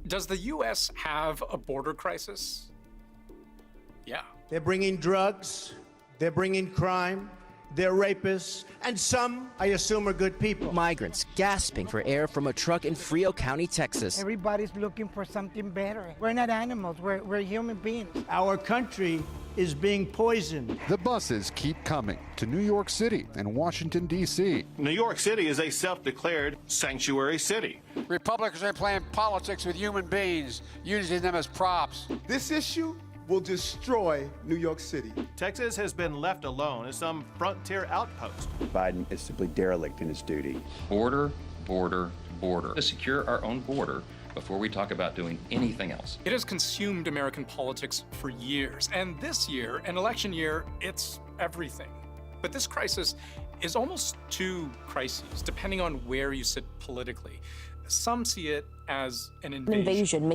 Does the U.S. have a border crisis? Yeah. They're bringing drugs, they're bringing crime, they're rapists, and some, I assume, are good people. Migrants gasping for air from a truck in Frio County, Texas. Everybody's looking for something better. We're not animals, we're human beings. Our country is being poisoned. The buses keep coming to New York City and Washington, D.C. New York City is a self-declared sanctuary city. Republicans are playing politics with human beings, using them as props. This issue will destroy New York City. Texas has been left alone as some frontier outpost. Biden is simply derelict in his duty. Border, border, border. To secure our own border before we talk about doing anything else. It has consumed American politics for years, and this year, an election year, it's everything. But this crisis is almost two crises, depending on where you sit politically. Some see it as an invasion. An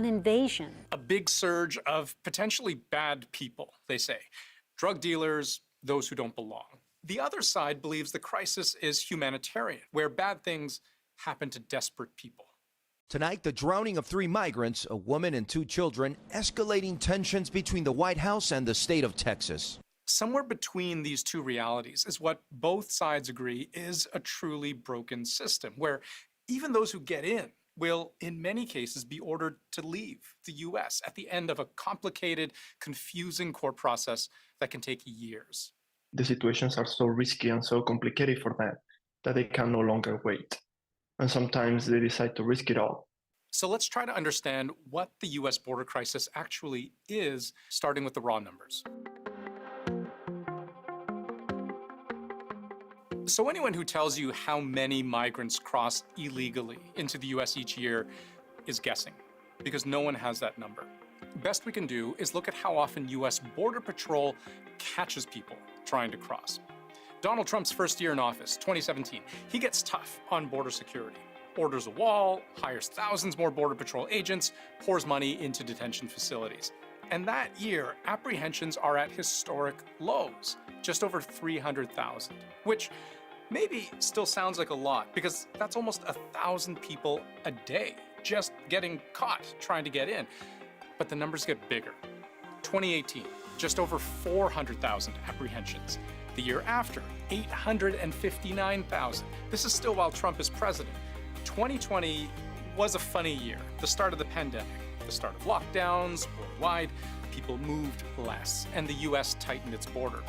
invasion. A big surge of potentially bad people, they say. Drug dealers, those who don't belong. The other side believes the crisis is humanitarian, where bad things happen to desperate people. Tonight, the drowning of 3 migrants, a woman and 2 children, escalating tensions between the White House and the state of Texas. Somewhere between these two realities is what both sides agree is a truly broken system, where even those who get in will, in many cases, be ordered to leave the U.S. at the end of a complicated, confusing court process that can take years. The situations are so risky and so complicated for them that they can no longer wait. And sometimes they decide to risk it all. So let's try to understand what the U.S. border crisis actually is, starting with the raw numbers. So anyone who tells you how many migrants cross illegally into the U.S. each year is guessing, because no one has that number. Best we can do is look at how often U.S. Border Patrol catches people trying to cross. Donald Trump's first year in office, 2017, he gets tough on border security. Orders a wall, hires thousands more Border Patrol agents, pours money into detention facilities. And that year, apprehensions are at historic lows, just over 300,000, which maybe still sounds like a lot, because that's almost 1,000 people a day just getting caught trying to get in. But the numbers get bigger. 2018, just over 400,000 apprehensions. The year after, 859,000. This is still while Trump is president. 2020 was a funny year, the start of the pandemic, the start of lockdowns worldwide. People moved less, and the U.S. tightened its border.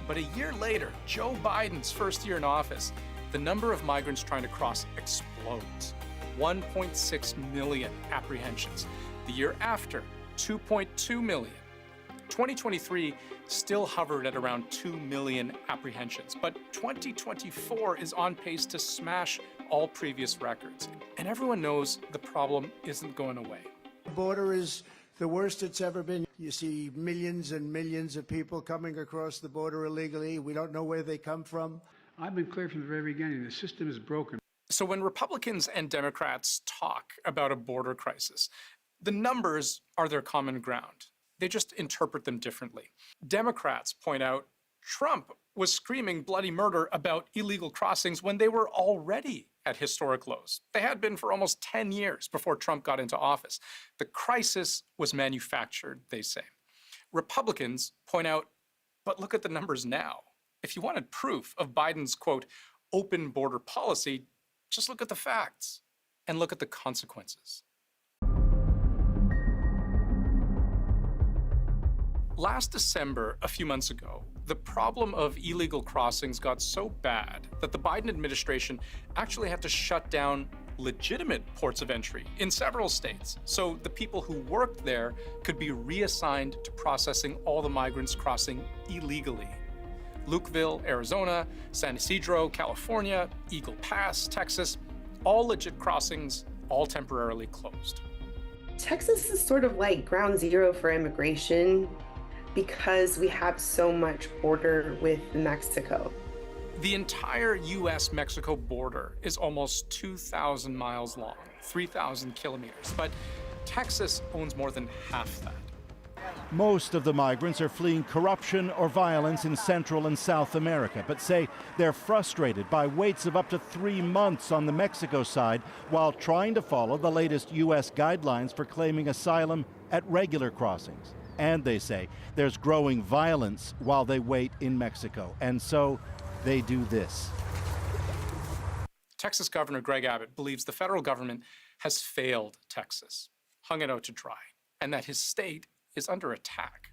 But a year later, Joe Biden's first year in office, the number of migrants trying to cross explodes. 1.6 million apprehensions. The year after, 2.2 million. 2023 still hovered at around 2 million apprehensions, but 2024 is on pace to smash all previous records. And everyone knows the problem isn't going away. The border is the worst it's ever been. You see millions and millions of people coming across the border illegally. We don't know where they come from. I've been clear from the very beginning, the system is broken. So when Republicans and Democrats talk about a border crisis, the numbers are their common ground. They just interpret them differently. Democrats point out Trump was screaming bloody murder about illegal crossings when they were already at historic lows. They had been for almost 10 years before Trump got into office. The crisis was manufactured, they say. Republicans point out, but look at the numbers now. If you wanted proof of Biden's, quote, open border policy, just look at the facts and look at the consequences. Last December, a few months ago, the problem of illegal crossings got so bad that the Biden administration actually had to shut down legitimate ports of entry in several states, so the people who worked there could be reassigned to processing all the migrants crossing illegally. Lukeville, Arizona, San Ysidro, California, Eagle Pass, Texas, all legit crossings, all temporarily closed. Texas is sort of like ground zero for immigration because we have so much border with Mexico. The entire U.S.-Mexico border is almost 2,000 miles long, 3,000 kilometers, but Texas owns more than half that. Most of the migrants are fleeing corruption or violence in Central and South America, but say they're frustrated by waits of up to 3 months on the Mexico side while trying to follow the latest U.S. guidelines for claiming asylum at regular crossings. And they say there's growing violence while they wait in Mexico, and so they do this. Texas Governor Greg Abbott believes the federal government has failed Texas, hung it out to dry, and that his state is under attack.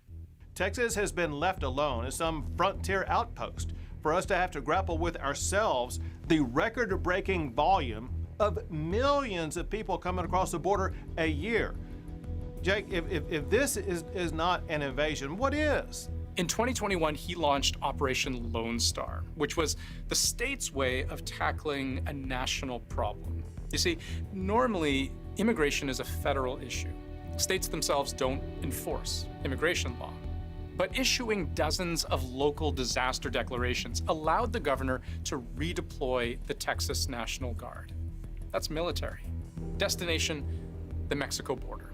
Texas has been left alone as some frontier outpost for us to have to grapple with ourselves the record-breaking volume of millions of people coming across the border a year. Jake, if this is not an invasion, what is? In 2021, he launched Operation Lone Star, which was the state's way of tackling a national problem. You see, normally, immigration is a federal issue. States themselves don't enforce immigration law. But issuing dozens of local disaster declarations allowed the governor to redeploy the Texas National Guard. That's military. Destination, the Mexico border.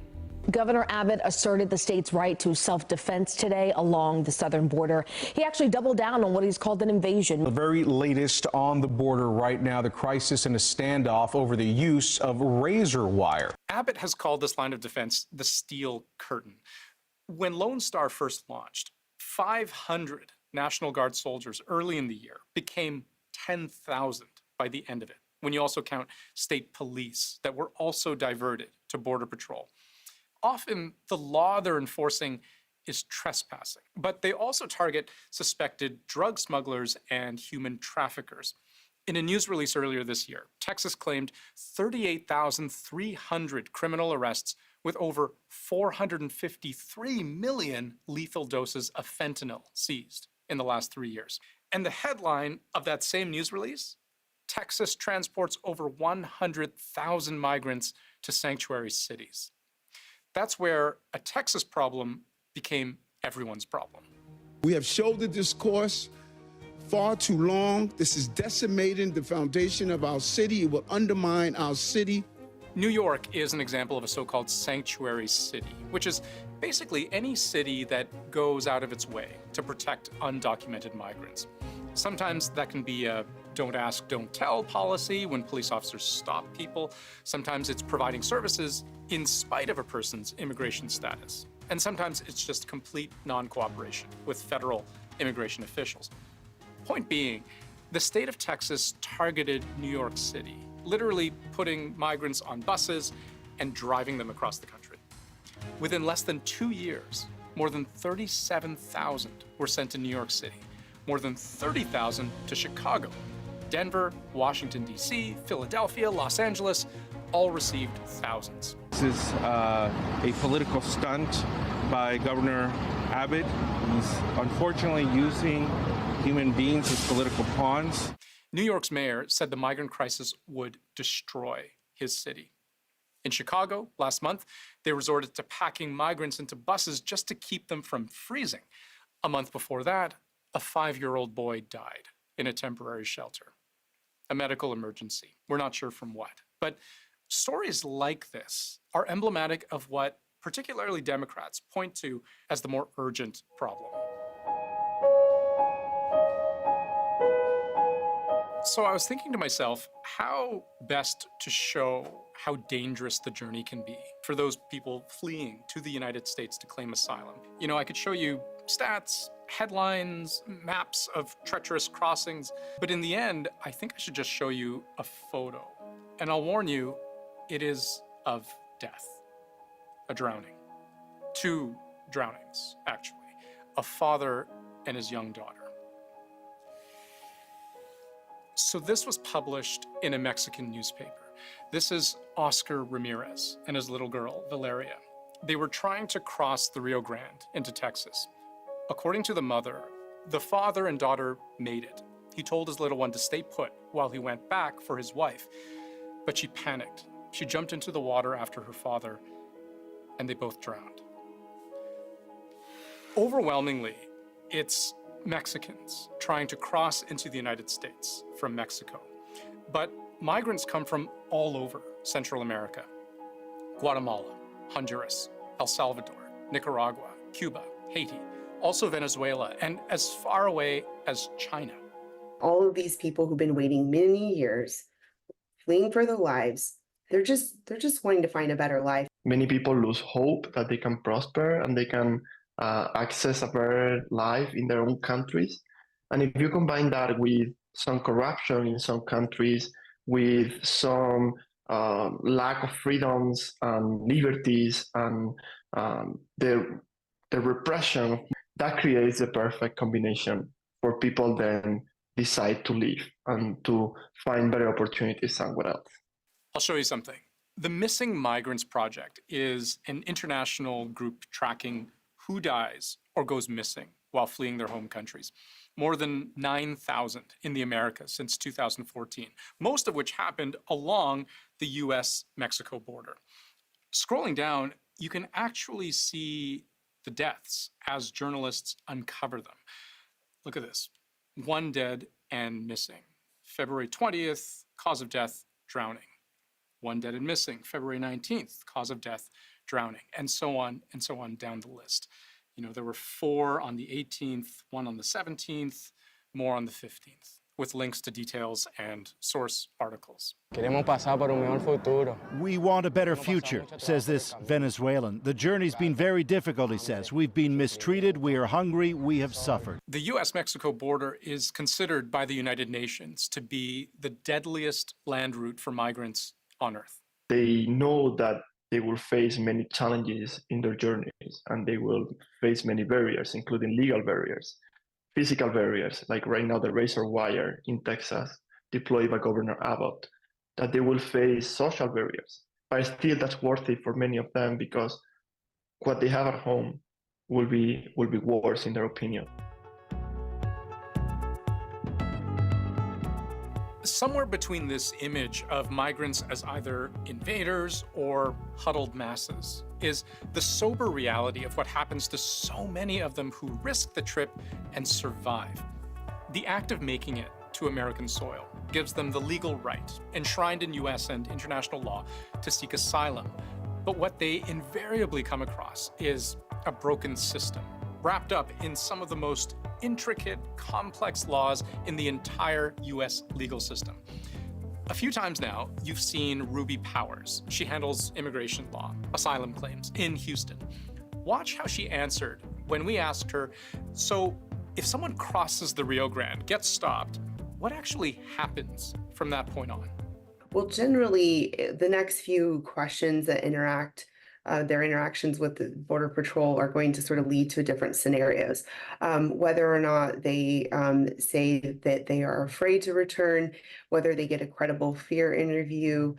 Governor Abbott asserted the state's right to self-defense today along the southern border. He actually doubled down on what he's called an invasion. The very latest on the border right now, the crisis in a standoff over the use of razor wire. Abbott has called this line of defense the steel curtain. When Lone Star first launched, 500 National Guard soldiers early in the year became 10,000 by the end of it, when you also count state police that were also diverted to Border Patrol. Often, the law they're enforcing is trespassing, but they also target suspected drug smugglers and human traffickers. In a news release earlier this year, Texas claimed 38,300 criminal arrests with over 453 million lethal doses of fentanyl seized in the last 3 years. And the headline of that same news release, Texas transports over 100,000 migrants to sanctuary cities. That's where a Texas problem became everyone's problem. We have shouldered this course far too long. This is decimating the foundation of our city. It will undermine our city. New York is an example of a so-called sanctuary city, which is basically any city that goes out of its way to protect undocumented migrants. Sometimes that can be a don't ask, don't tell policy when police officers stop people. Sometimes it's providing services in spite of a person's immigration status. And sometimes it's just complete non-cooperation with federal immigration officials. Point being, the state of Texas targeted New York City, literally putting migrants on buses and driving them across the country. Within less than 2 years, more than 37,000 were sent to New York City, more than 30,000 to Chicago. Denver, Washington, D.C., Philadelphia, Los Angeles all received thousands. This is a political stunt by Governor Abbott. He's unfortunately using human beings as political pawns. New York's mayor said the migrant crisis would destroy his city. In Chicago, last month, they resorted to packing migrants into buses just to keep them from freezing. A month before that, a 5-year-old boy died in a temporary shelter. A medical emergency. We're not sure from what. But stories like this are emblematic of what particularly Democrats point to as the more urgent problem. So I was thinking to myself, how best to show how dangerous the journey can be for those people fleeing to the United States to claim asylum. You know, I could show you stats, headlines, maps of treacherous crossings, but in the end, I think I should just show you a photo. And I'll warn you, it is of death, a drowning. 2 drownings, actually, a father and his young daughter. So this was published in a Mexican newspaper. This is Oscar Ramirez and his little girl, Valeria. They were trying to cross the Rio Grande into Texas. According to the mother, the father and daughter made it. He told his little one to stay put while he went back for his wife, but she panicked. She jumped into the water after her father, and they both drowned. Overwhelmingly, it's Mexicans trying to cross into the United States from Mexico. But migrants come from all over Central America: Guatemala, Honduras, El Salvador, Nicaragua, Cuba, Haiti, also Venezuela, and as far away as China. All of these people who've been waiting many years, fleeing for their lives, they're just wanting to find a better life. Many people lose hope that they can prosper and they can access a better life in their own countries. And if you combine that with some corruption in some countries, with some lack of freedoms and liberties and the repression, that creates the perfect combination for people then decide to leave and to find better opportunities somewhere else. I'll show you something. The Missing Migrants Project is an international group tracking who dies or goes missing while fleeing their home countries. More than 9,000 in the Americas since 2014, most of which happened along the US-Mexico border. Scrolling down, you can actually see the deaths as journalists uncover them. Look at this. 1 dead and missing. February 20th, cause of death, drowning. 1 dead and missing. February 19th, cause of death, drowning, and so on down the list. You know, there were 4 on the 18th, 1 on the 17th, more on the 15th, with links to details and source articles. We want a better future, says this Venezuelan. The journey's been very difficult, he says. We've been mistreated, we are hungry, we have suffered. The US-Mexico border is considered by the United Nations to be the deadliest land route for migrants on Earth. They know that they will face many challenges in their journeys, and they will face many barriers, including legal barriers, physical barriers, like right now the razor wire in Texas, deployed by Governor Abbott, that they will face social barriers. But still, that's worth it for many of them because what they have at home will be worse, in their opinion. Somewhere between this image of migrants as either invaders or huddled masses is the sober reality of what happens to so many of them who risk the trip and survive. The act of making it to American soil gives them the legal right, enshrined in US and international law, to seek asylum. But what they invariably come across is a broken system, wrapped up in some of the most intricate, complex laws in the entire US legal system. A few times now, you've seen Ruby Powers. She handles immigration law, asylum claims in Houston. Watch how she answered when we asked her, so if someone crosses the Rio Grande, gets stopped, what actually happens from that point on? Well, generally, the next few questions that their interactions with the Border Patrol are going to sort of lead to different scenarios. Whether or not they say that they are afraid to return, whether they get a credible fear interview,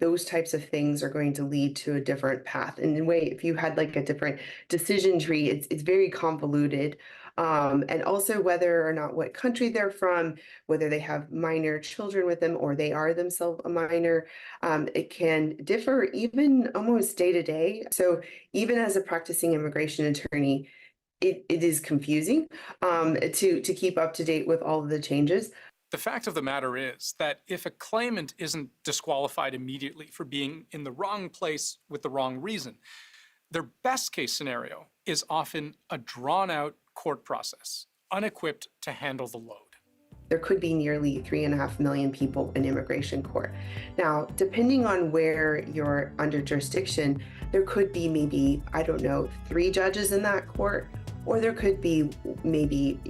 those types of things are going to lead to a different path. And in a way, if you had like a different decision tree, it's very convoluted. And also whether or not what country they're from, whether they have minor children with them or they are themselves a minor, it can differ even almost day to day. So even as a practicing immigration attorney, it is confusing to keep up to date with all of the changes. The fact of the matter is that if a claimant isn't disqualified immediately for being in the wrong place with the wrong reason, their best case scenario is often a drawn-out court process, unequipped to handle the load. There could be nearly 3.5 million people in immigration court. Now, depending on where you're under jurisdiction, there could be maybe, 3 judges in that court, or there could be maybe,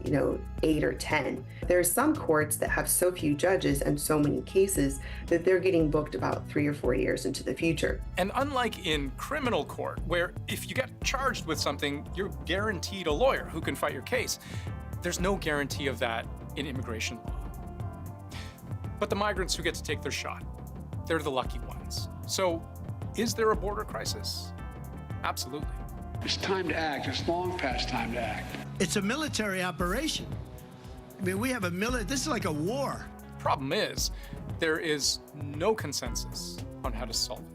8 or 10. There are some courts that have so few judges and so many cases that they're getting booked about 3 or 4 years into the future. And unlike in criminal court, where if you get charged with something, you're guaranteed a lawyer who can fight your case, there's no guarantee of that in immigration law. But the migrants who get to take their shot, they're the lucky ones. So is there a border crisis? Absolutely. It's time to act. It's long past time to act. It's a military operation. I mean, we have this is like a war. Problem is, there is no consensus on how to solve it.